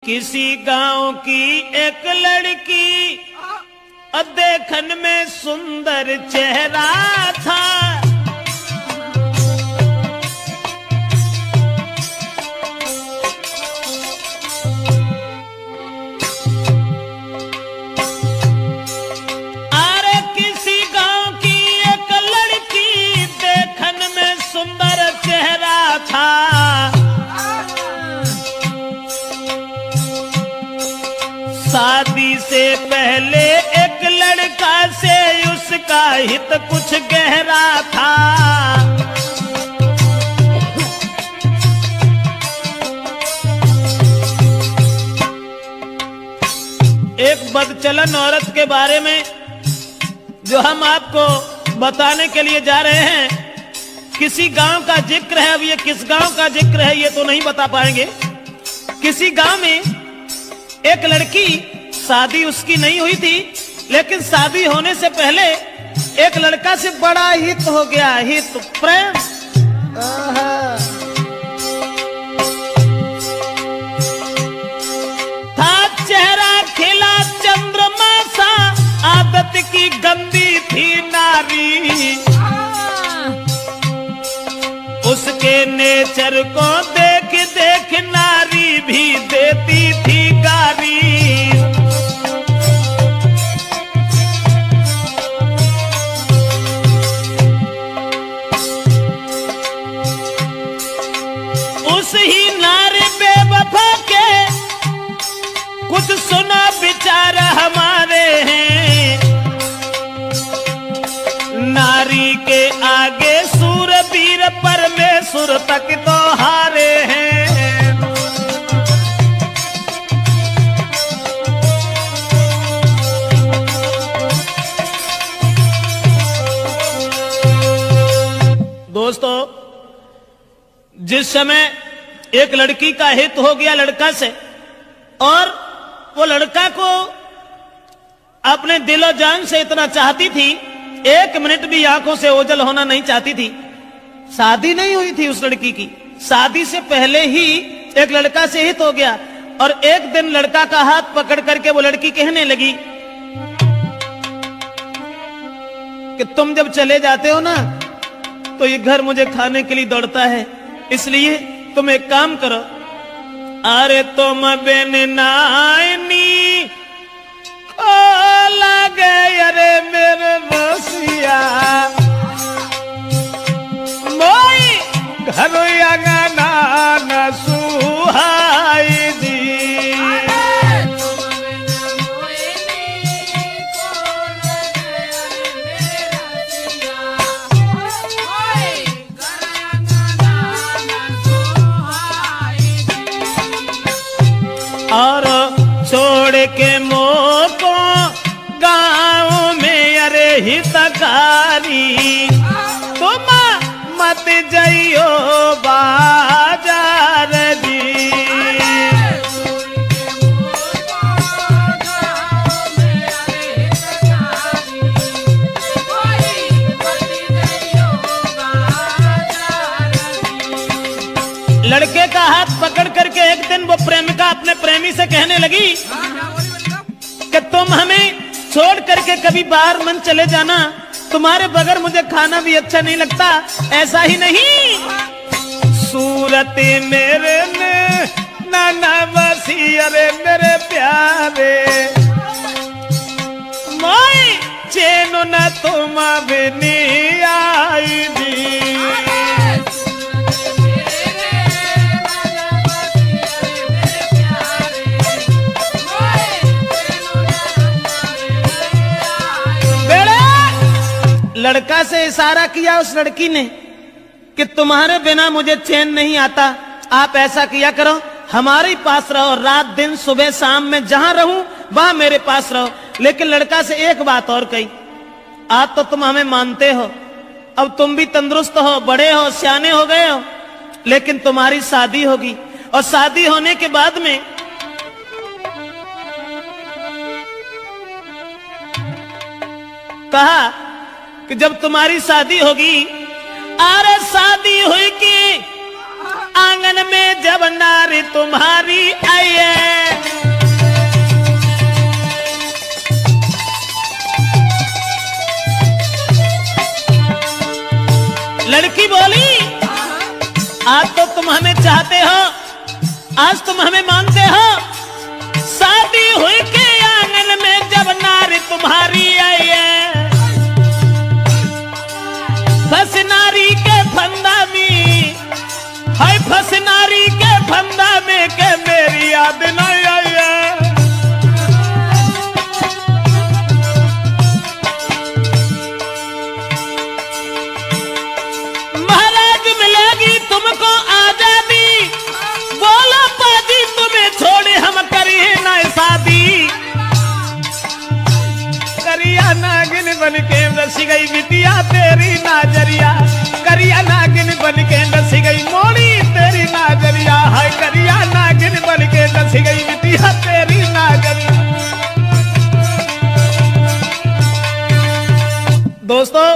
किसी गांव की एक लड़की देखन में सुंदर चेहरा था। अरे किसी गांव की एक लड़की देखन में सुंदर चेहरा था। शादी से पहले एक लड़का से उसका हित कुछ गहरा था। एक बदचलन औरत के बारे में जो हम आपको बताने के लिए जा रहे हैं, किसी गांव का जिक्र है। अब ये किस गांव का जिक्र है ये तो नहीं बता पाएंगे। किसी गांव में एक लड़की, शादी उसकी नहीं हुई थी, लेकिन शादी होने से पहले एक लड़का से बड़ा हित हो गया, हित प्रेम। था चेहरा खिला चंद्रमा सा, आदत की गंदी थी नारी। उसके नेचर को देख देख नारी भी देती थी गारी। उस ही नारी बेवफा के कुछ सुना विचार हमारे हैं। नारी के आगे सूरवीर परमेश्वर तक तो हारे हैं। दोस्तों, जिस समय एक लड़की का हित हो गया लड़का से, और वो लड़का को अपने दिलो जान से इतना चाहती थी, एक मिनट भी आंखों से ओझल होना नहीं चाहती थी। शादी नहीं हुई थी उस लड़की की, शादी से पहले ही एक लड़का से हित हो गया। और एक दिन लड़का का हाथ पकड़ करके वो लड़की कहने लगी कि तुम जब चले जाते हो ना तो ये घर मुझे खाने के लिए दौड़ता है, इसलिए तुम एक काम करो, अरे तुम बिन नाइनी लगे अरे मेरे रसिया मोई घर अंगना न सुहाई दी। और छोड़ के मोह को गाँव में अरे हितकारी, तुम मत जाइयो बाजार जी। लड़के का हाथ पकड़ करके एक दिन वो प्रेमिका अपने प्रेमी से कहने लगी कि तुम हमें छोड़ करके कभी बाहर मन चले जाना, तुम्हारे बगैर मुझे खाना भी अच्छा नहीं लगता। ऐसा ही नहीं, सूरत मेरे ने नाना बसी अरे मेरे प्यारे मोई चैन न तुम बिनी आई दी। लड़का से इशारा किया उस लड़की ने कि तुम्हारे बिना मुझे चैन नहीं आता, आप ऐसा किया करो, हमारे पास रहो, रात दिन सुबह शाम में जहां रहूं वहां मेरे पास रहो। लेकिन लड़का से एक बात और कही, आज तो तुम हमें मानते हो, अब तुम भी तंदुरुस्त हो, बड़े हो, सियाने हो गए हो, लेकिन तुम्हारी शादी होगी, और शादी होने के बाद में कहा कि जब तुम्हारी शादी होगी, अरे शादी हुई कि आंगन में जब नारी तुम्हारी आई है, चाहते हो, आज तुम हमें मानते हो। शादी हुई के आंगन में जब नारी तुम्हारी आई है, फंस नारी के फंदा में, हाय फंस नारी के फंदा में के मेरी याद नहीं आई है। महाराज मिलेगी तुमको आजादी, बोलो पाजी तुम्हें छोड़े हम करिए ना शादी। करिया नागिन बन के रस गई बिटिया तेरी नाजरिया, करिया नागिन बन के रस गई मोड़ी तेरी नाजरिया, हाय करिया नागिन बन के रस गई बिटिया तेरी नाजरिया। दोस्तों,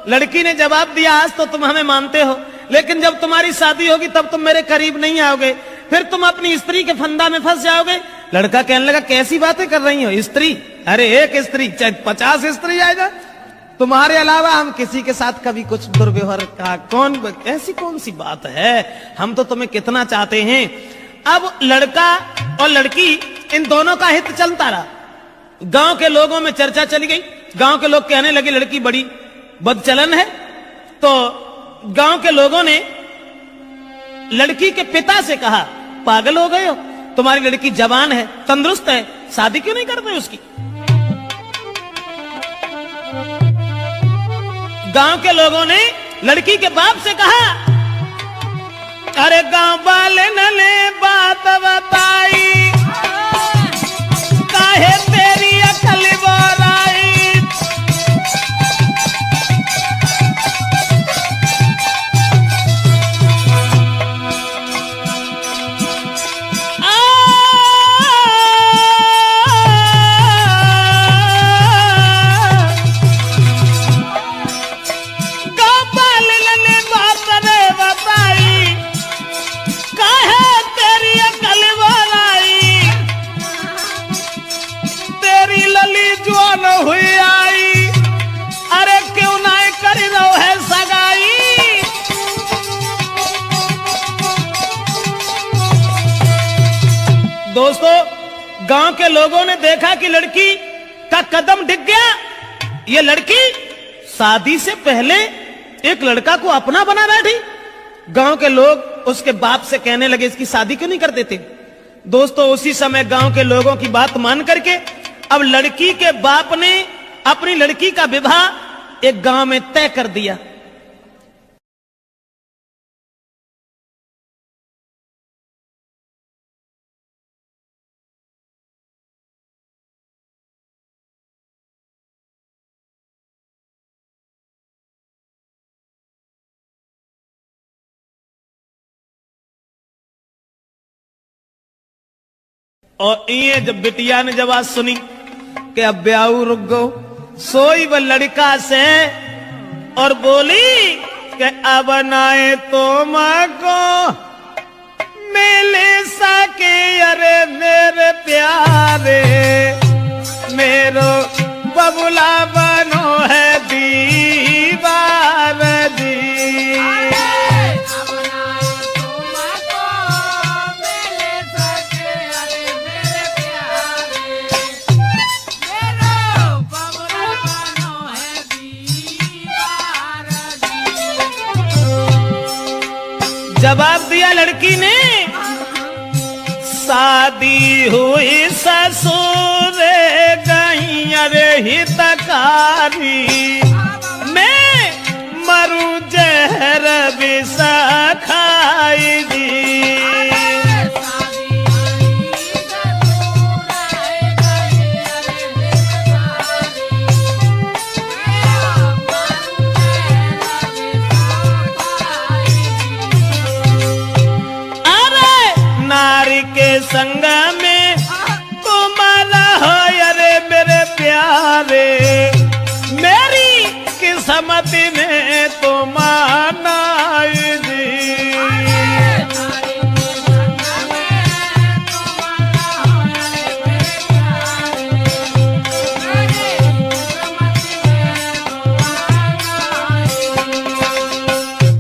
लड़की ने जवाब दिया, आज तो तुम हमें मानते हो, लेकिन जब तुम्हारी शादी होगी तब तुम मेरे करीब नहीं आओगे, फिर तुम अपनी स्त्री के फंदा में फंस जाओगे। लड़का कहने लगा, कैसी बातें कर रही हो, स्त्री? अरे एक स्त्री चाहे 50 स्त्री आएगा, तुम्हारे अलावा हम किसी के साथ कभी कुछ दुर्व्यवहार का ऐसी कौन सी बात है, हम तो तुम्हें कितना चाहते हैं। अब लड़का और लड़की इन दोनों का हित चलता रहा। गांव के लोगों में चर्चा चली गई, गांव के लोग कहने लगे लड़की बड़ी बदचलन है। तो गांव के लोगों ने लड़की के पिता से कहा, पागल हो गए हो, तुम्हारी लड़की जवान है, तंदुरुस्त है, शादी क्यों नहीं करते उसकी? गांव के लोगों ने लड़की के बाप से कहा, अरे गांव वाले ने बात बताई, काहे तेरी अकल बोराई। हुई आई, अरे क्यों ना कर रो है सगाई। दोस्तों, गांव के लोगों ने देखा कि लड़की का कदम डिग गया। ये लड़की शादी से पहले एक लड़का को अपना बना बैठी। गांव के लोग उसके बाप से कहने लगे, इसकी शादी क्यों नहीं कर देते? दोस्तों, उसी समय गांव के लोगों की बात मान करके अब लड़की के बाप ने अपनी लड़की का विवाह एक गांव में तय कर दिया। और ये जब बिटिया ने जब आज सुनी कि अब ब्याह रुक गो, सोई वह लड़का से और बोली कि अब नाए तो माँ को मिले सके, अरे मेरे प्यारे मेरो बबुला बनो है दीवार दी। जवाब दिया लड़की ने, शादी हुई ससुर गई अरे हितकारी, मैं मरू जहर विष खाई दी। संग में तुम्हारा हो अरे मेरे प्यारे, मेरी किस्मत में तुम्हारा जी।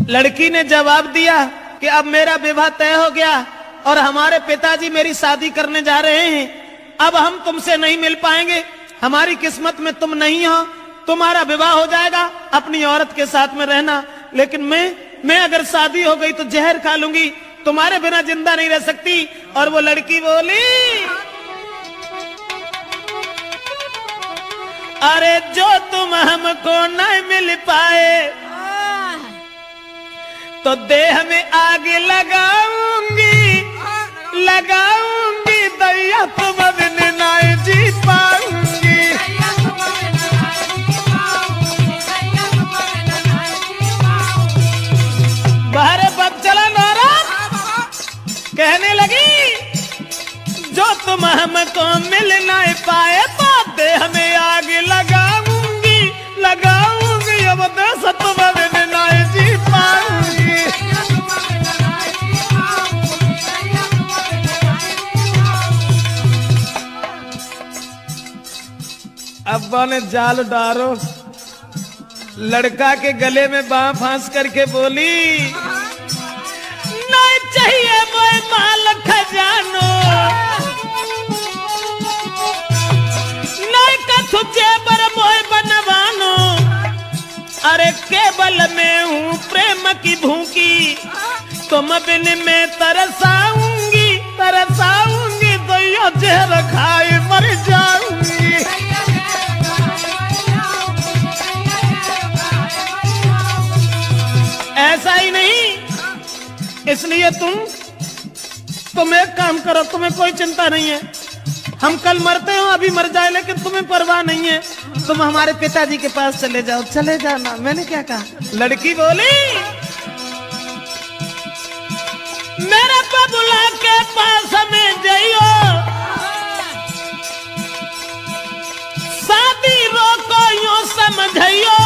लड़की ने जवाब दिया कि अब मेरा विवाह तय हो गया और हमारे पिताजी मेरी शादी करने जा रहे हैं, अब हम तुमसे नहीं मिल पाएंगे, हमारी किस्मत में तुम नहीं हो, तुम्हारा विवाह हो जाएगा, अपनी औरत के साथ में रहना, लेकिन मैं अगर शादी हो गई तो जहर खा लूंगी, तुम्हारे बिना जिंदा नहीं रह सकती। और वो लड़की बोली, अरे जो तुम हमको नहीं मिल पाए तो देह में आग लगाऊंगी, लगाऊंगी, दैया तुम बिन नहीं जी पाऊंगी। बाहर पग चला नौरा कहने लगी, जो तुम हमको मिल नहीं पाए तो देह में आग लगाऊंगी, लगाऊंगी, अब देश तुम बिन नहीं जी पाऊंगी। अब्बा ने जाल डारो, लड़का के गले में बांह फांस करके बोली, नहीं चाहिए मोए माल खजानो, नहीं कछु जेबर मोए बनवानो, अरे केवल मैं हूँ प्रेम की भूखी, तुम बिन में तरसाऊंगी, तरसाऊंगी, दैया जहर खाए मर जाऊंगी। ऐसा ही नहीं, इसलिए तुम एक काम करो, तुम्हें कोई चिंता नहीं है, हम कल मरते हो, अभी मर जाए, लेकिन तुम्हें परवाह नहीं है, तुम हमारे पिताजी के पास चले जाओ, चले जाना। मैंने क्या कहा? लड़की बोली, मेरे बबुला के पास हमें जाइयो, शादी रोको यूं समझियो,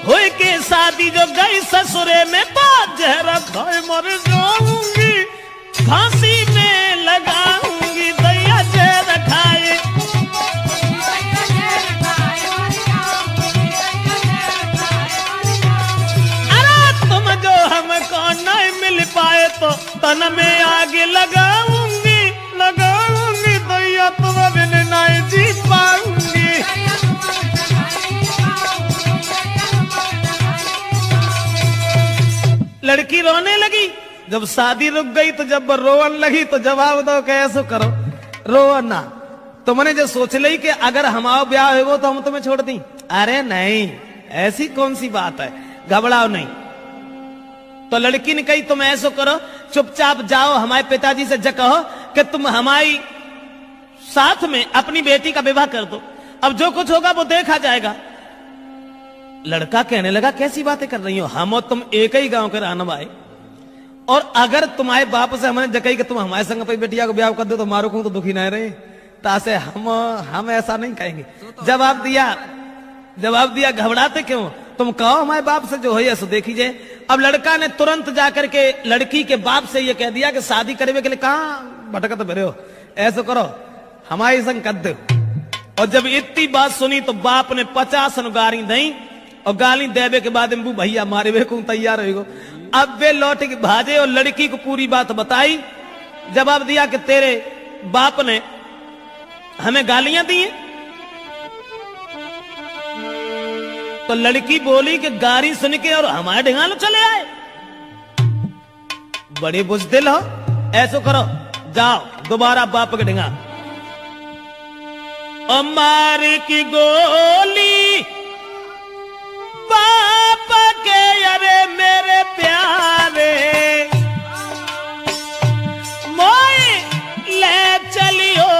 हुई के शादी जो गई ससुरे में तो जहर खाए मर जाऊंगी, फांसी में लगाऊंगी, दैया जहर खाए। अरे तुम जो हमको नहीं मिल पाए तो तन में आग लगाऊंगी, लगाऊंगी, दैया तुम बिन नहीं जी पाऊंगी। लड़की रोने लगी, जब शादी रुक गई तो जब रोवन लगी तो जवाब दो कैसे करो, रो ना, तुमने जो सोच ली कि अगर हमारा ब्याह हो तो हम तुम्हें छोड़ दी, अरे नहीं, ऐसी कौन सी बात है, घबराओ नहीं। तो लड़की ने कही तुम ऐसा करो, चुपचाप जाओ, हमारे पिताजी से कहो कि तुम हमारी साथ में अपनी बेटी का विवाह कर दो, अब जो कुछ होगा वो देखा जाएगा। लड़का कहने लगा, कैसी बातें कर रही हो, हम और तुम एक ही गांव के रहने वाले, और अगर तुम्हारे बाप से हमने जकई कि तुम हमारे संग अपनी बेटिया को ब्याह कर दो तो मारो को तो दुखी नहीं रहे, तासे हम ऐसा नहीं कहेंगे। जवाब दिया, घबराते क्यों, तुम कहो हमारे बाप से जो है सो देखिए। अब लड़का ने तुरंत जाकर के लड़की के बाप से ये कह दिया कि शादी करने के लिए कहाँ भटकत फिरे हो, ऐसा करो हमारे संग कर दो। और जब इतनी बात सुनी तो बाप ने 50 गाली दी, और गाली देवे के बाद भैया मारे वे को तैयार हो। अब वे लौट के भाजे और लड़की को पूरी बात बताई, जवाब दिया कि तेरे बाप ने हमें गालियां दी हैं। तो लड़की बोली कि गाली सुन के और हमारे ढिंगालो चले आए, बड़े बुजदिल हो, ऐसो करो जाओ दोबारा बाप के ढिंगा। और मार की गोली बाप के, अरे मेरे प्यारे मोए ले चलियो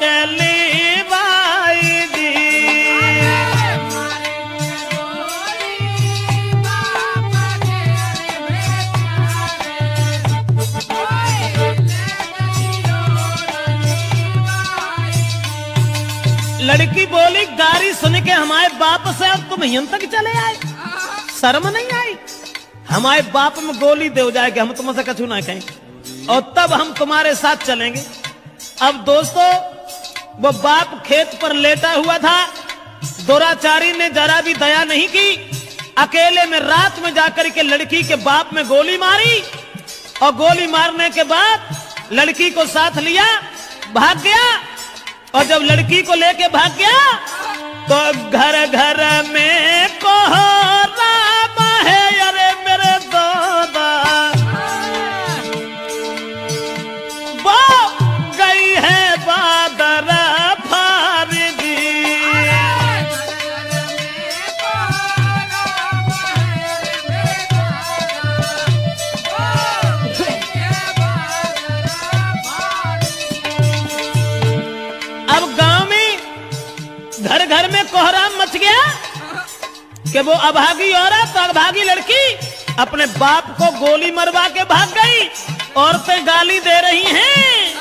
कली बाई दी। लड़की बोली, गारी सुन के हमारे बाप से अब तुम यहां तक चले आए, शर्म नहीं आई? हमारे बाप में गोली दे जाए कि हम तुमसे कछु ना कहें, और तब हम तुम्हारे साथ चलेंगे। अब दोस्तों, वो बाप खेत पर लेटा हुआ था, दुराचारी ने जरा भी दया नहीं की, अकेले में रात में जाकर के लड़की के बाप में गोली मारी और गोली मारने के बाद लड़की को साथ लिया, भाग गया। और जब लड़की को लेके भाग गया तो घर घर में कोहराम है, अरे मेरे दादा वो गई है बादर फारगी। अब गांव में घर घर में कोहराम मच गया कि वो अभागी औरत, अभागी लड़की अपने बाप को गोली मरवा के भाग गई। औरतें गाली दे रही हैं,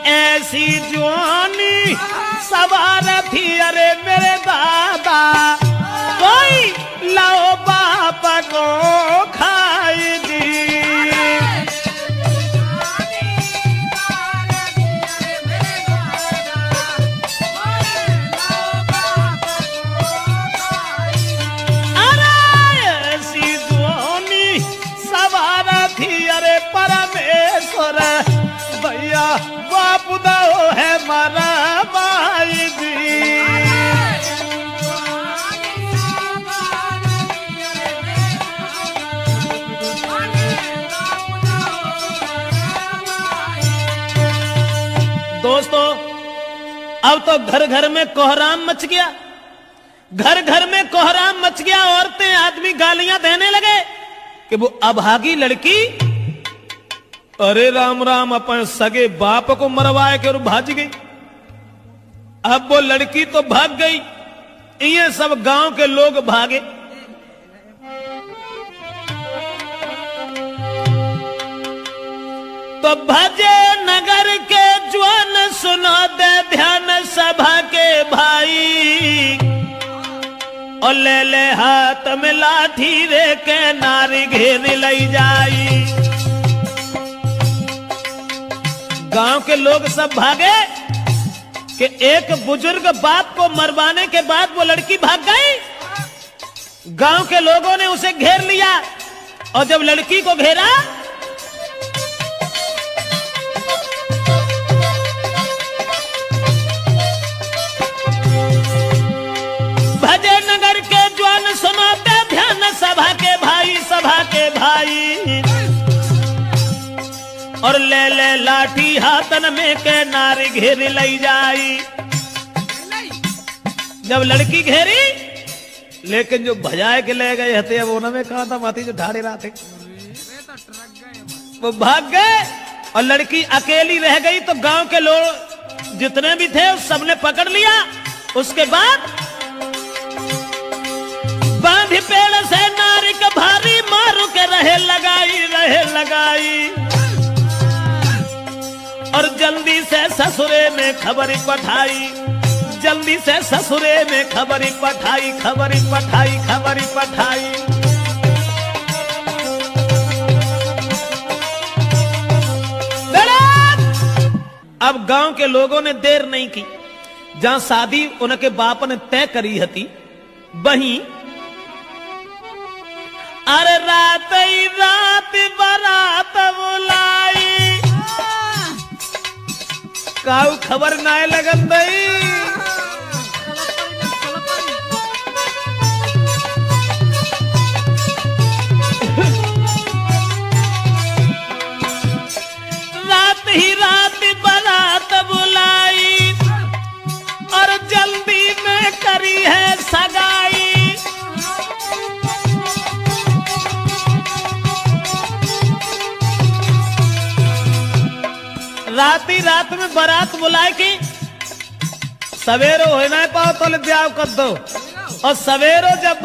ऐसी जवानी सवार थी, अरे मेरे दादा कोई लाओ बाप को खाई दी। परमेश्वर भैया बाप दो है मारा माई जी। दोस्तों अब तो घर घर में कोहराम मच गया, घर घर में कोहराम मच गया। औरतें आदमी गालियां देने लगे कि वो अभागी लड़की, अरे राम राम, अपन सगे बाप को मरवाए के और भाज गई। अब वो लड़की तो भाग गई, ये सब गांव के लोग भागे। तो भजे नगर के जवान सुनो दे ध्यान सभा के भाई, और ले ले हाथ में लाठी रे के नारी घेर लई जाई। गांव के लोग सब भागे कि एक बुजुर्ग बाप को मरवाने के बाद वो लड़की भाग गई। गांव के लोगों ने उसे घेर लिया और जब लड़की को घेरा भजे नगर के जवान सुनाते ध्यान सभा के भाई, सभा के भाई, और ले ले लाठी हाथन में के नारी घेर लई जाई। जब लड़की घेरी, लेकिन जो भजाए के ले गए हते वो न में कहा था माथी जो ढाड़े रहा थे वो भाग गए और लड़की अकेली रह गई। तो गांव के लोग जितने भी थे सबने पकड़ लिया। उसके बाद बांधी पेड़ से नारी के भारी मारू के रहे लगाई, और जल्दी से ससुरे में खबरी पठाई, जल्दी से ससुरे में खबरी पठाई। अब गांव के लोगों ने देर नहीं की, जहां शादी उनके बाप ने तय करी हती वहीं अरे रात ही रात बारात बुलाई, काऊ खबर नाय लगन दई। रात ही रात बारात बुलाई और जल्दी में करी है सगाई। रात में बारात बुलाए कि सवेरो हो ना पाओ तो ब्याह कर दो, और सवेरो जब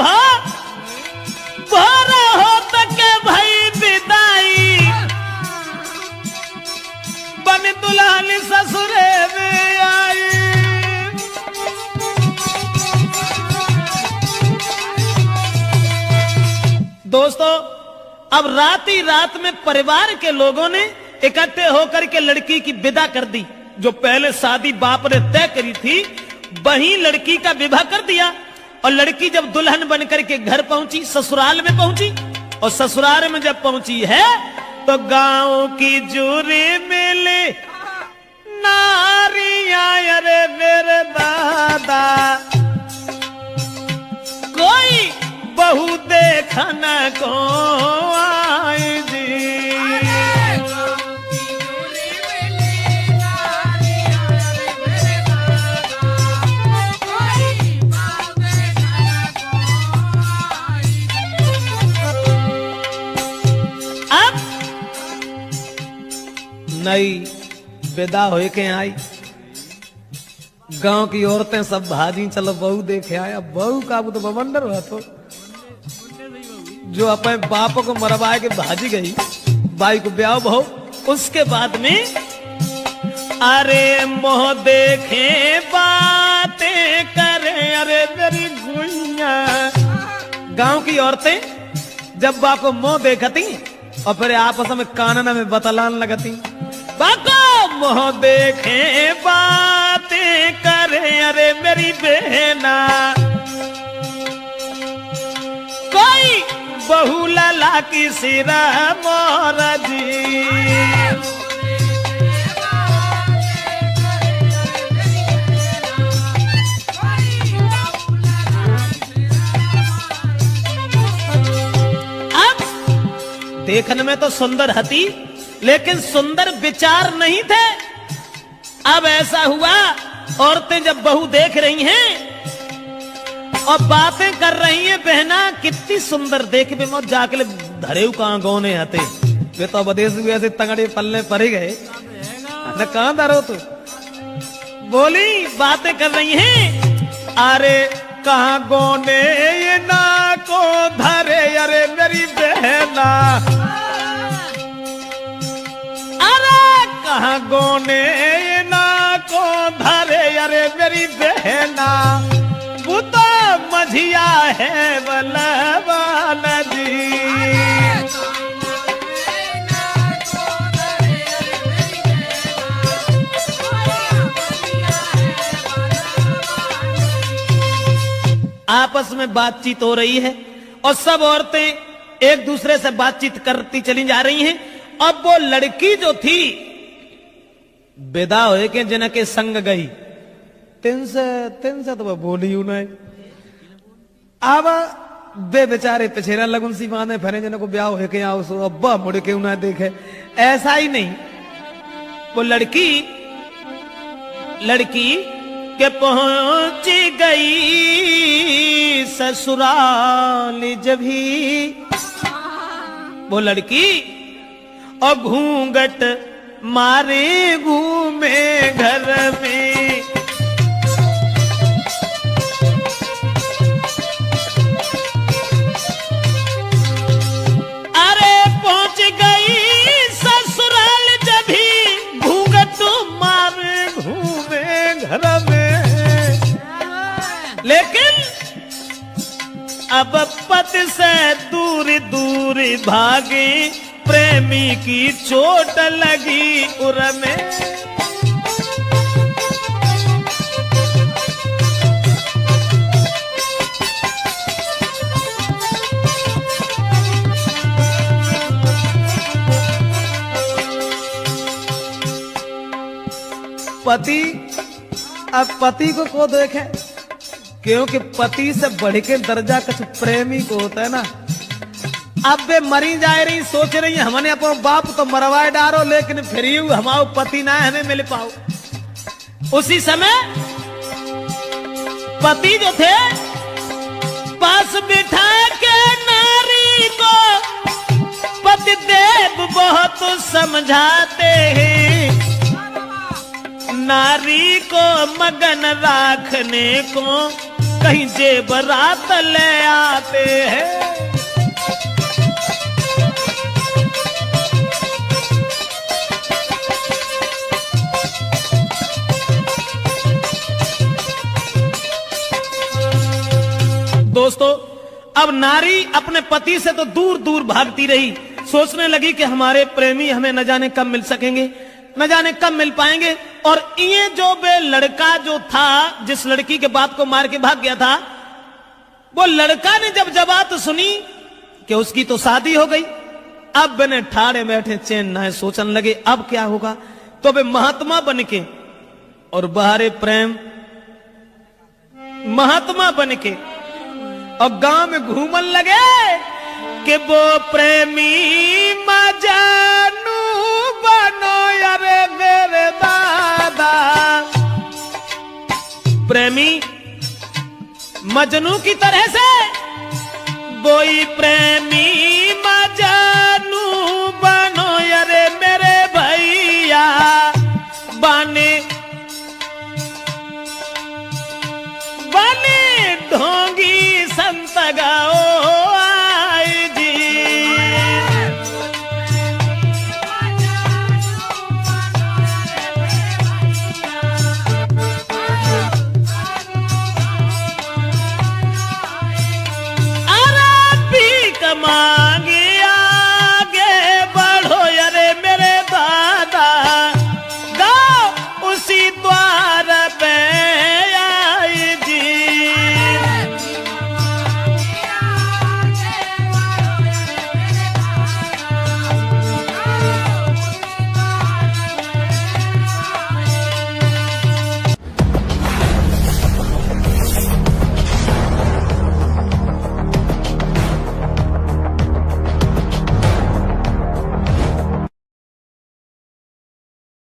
भोर हो तो के भाई विदाई, बन दुल्हन ससुरे में आई। दोस्तों अब रात में परिवार के लोगों ने इकट्ठे होकर के लड़की की विदा कर दी। जो पहले शादी बाप ने तय करी थी वहीं लड़की का विवाह कर दिया। और लड़की जब दुल्हन बनकर के घर पहुंची, ससुराल में पहुंची, और ससुराल में जब पहुंची है तो गांव की जूरी मिली नारिया, अरे मेरे दादा कोई बहू देखन को आई जी। नई विदा होए के आई, गांव की औरतें सब भाजी, चलो बहू देखे आए। अब बहू का तो बवंडर हुआ, तो जो अपने बाप को मरवाए के भाजी गई, बाई को ब्याह बहू। उसके बाद में अरे मोह देखे बातें करे, अरे मेरी गुइया। गांव की औरतें जब बा को मोह देखती और फिर आपस में कानना में बतलान लगती, बाको मोह देखे बातें करे, अरे मेरी बहना कोई बहू लला की सिरा मोरा जी। अब देखने में तो सुंदर हती, लेकिन सुंदर विचार नहीं थे। अब ऐसा हुआ, औरतें जब बहू देख रही हैं और बातें कर रही हैं, बहना कितनी सुंदर देख में मत जाके धरेऊ कहां गौने आते, वे तो विदेश में ऐसे तंगड़े पल्ले पड़ गए न, कहां धरो तू। बोली बातें कर रही हैं, अरे कहां गौने ये ना को धरे, अरे मेरी बहना कहां गोने ना को धरे, अरे मेरी बहना वो तो मझिया है बलवान जी। आपस में बातचीत हो रही है और सब औरतें एक दूसरे से बातचीत करती चली जा रही हैं। अब वो लड़की जो थी विदा होए के जिनके संग गई, तिन से तो बोली हूं नहीं। अब बे बेचारे पिछेरा लगुन सी बांधे फिरे, जिनको ब्याह होए के आओ सो अब्बा मुड़ के उन्हें देखे। ऐसा ही नहीं, वो लड़की के पहुंच गई ससुराल जब ही वो लड़की और घूंघट मारे घूमे घर में। अरे पहुंच गई ससुराल जब ही घूंघट मारे घूमे घर में। लेकिन अब पति से दूर दूर भागे, प्रेमी की चोट लगी उर में। पति अब पति को देखे, क्योंकि पति से बढ़ के दर्जा कुछ प्रेमी को होता है ना। अब वे मरी जा रही, सोच रही हमने अपना बाप तो मरवाए डारो, लेकिन फिर हमारा पति ना हमें मिल पाओ। उसी समय पति जो थे पास बिठा के नारी को पति देव बहुत समझाते हैं, नारी को मगन रखने को कहीं जेबरात ले आते हैं। दोस्तों, अब नारी अपने पति से तो दूर दूर भागती रही, सोचने लगी कि हमारे प्रेमी हमें न जाने कब मिल सकेंगे, न जाने कब मिल पाएंगे। और ये जो बे लड़का जो था, जिस लड़की के बाप को मार के भाग गया था, वो लड़का ने जब बात सुनी कि उसकी तो शादी हो गई, अब बने ठाड़े बैठे चैन ना है, सोचने लगे अब क्या होगा। तो वे महात्मा बन के और बाहरे प्रेम महात्मा बन के और गांव में घूमन लगे कि वो प्रेमी मजनू बनो अरे मेरे दादा। प्रेमी मजनू की तरह से वही प्रेमी मजनू बनो अरे मेरे भैया। बने बने ढोंगी संत गाँव